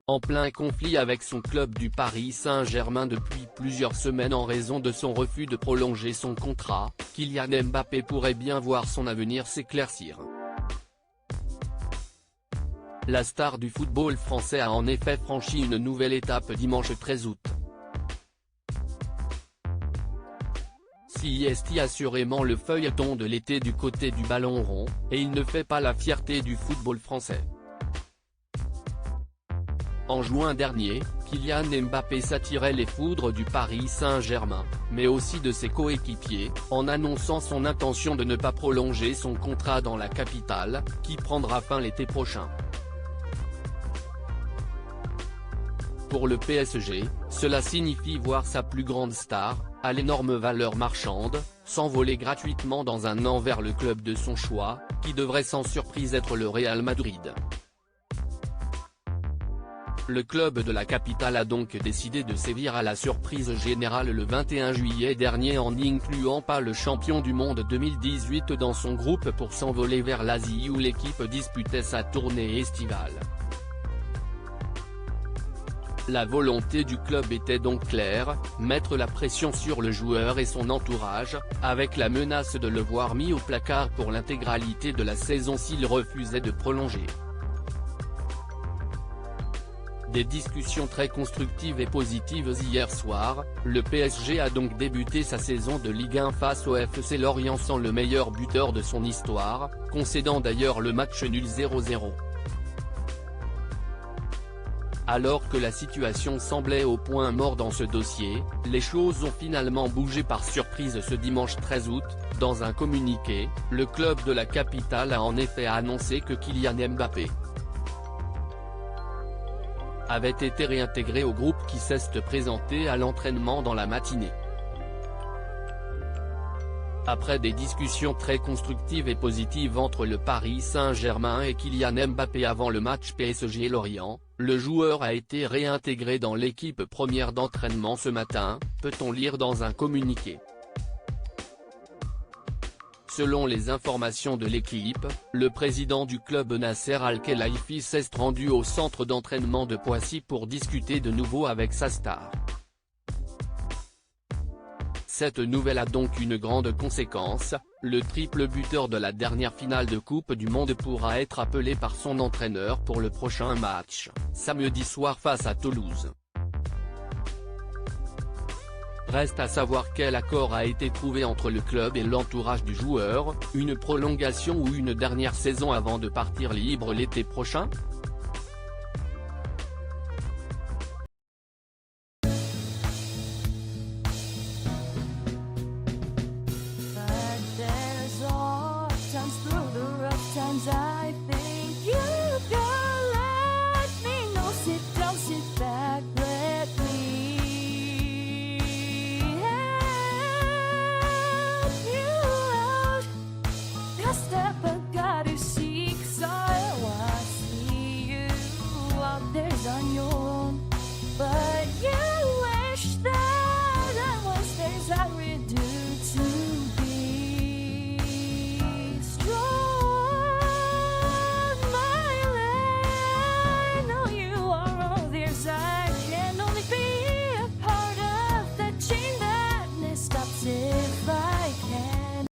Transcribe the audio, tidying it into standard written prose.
En plein conflit avec son club du Paris Saint-Germain depuis plusieurs semaines en raison de son refus de prolonger son contrat, Kylian Mbappé pourrait bien voir son avenir s'éclaircir. La star du football français a en effet franchi une nouvelle étape dimanche 13 août. C'est assurément le feuilleton de l'été du côté du ballon rond, et il ne fait pas la fierté du football français. En juin dernier, Kylian Mbappé s'attirait les foudres du Paris Saint-Germain, mais aussi de ses coéquipiers, en annonçant son intention de ne pas prolonger son contrat dans la capitale, qui prendra fin l'été prochain. Pour le PSG, cela signifie voir sa plus grande star, à l'énorme valeur marchande, s'envoler gratuitement dans un an vers le club de son choix, qui devrait sans surprise être le Real Madrid. Le club de la capitale a donc décidé de sévir à la surprise générale le 21 juillet dernier en n'incluant pas le champion du monde 2018 dans son groupe pour s'envoler vers l'Asie où l'équipe disputait sa tournée estivale. La volonté du club était donc claire, mettre la pression sur le joueur et son entourage, avec la menace de le voir mis au placard pour l'intégralité de la saison s'il refusait de prolonger. Des discussions très constructives et positives hier soir, le PSG a donc débuté sa saison de Ligue 1 face au FC Lorient sans le meilleur buteur de son histoire, concédant d'ailleurs le match nul 0-0. Alors que la situation semblait au point mort dans ce dossier, les choses ont finalement bougé par surprise ce dimanche 13 août, dans un communiqué, le club de la capitale a en effet annoncé que Kylian Mbappé avait été réintégré au groupe qui s'est présenté à l'entraînement dans la matinée. Après des discussions très constructives et positives entre le Paris Saint-Germain et Kylian Mbappé avant le match PSG-Lorient, le joueur a été réintégré dans l'équipe première d'entraînement ce matin, peut-on lire dans un communiqué. Selon les informations de l'équipe, le président du club Nasser Al-Khelaifi s'est rendu au centre d'entraînement de Poissy pour discuter de nouveau avec sa star. Cette nouvelle a donc une grande conséquence, le triple buteur de la dernière finale de Coupe du Monde pourra être appelé par son entraîneur pour le prochain match, samedi soir face à Toulouse. Reste à savoir quel accord a été trouvé entre le club et l'entourage du joueur, une prolongation ou une dernière saison avant de partir libre l'été prochain.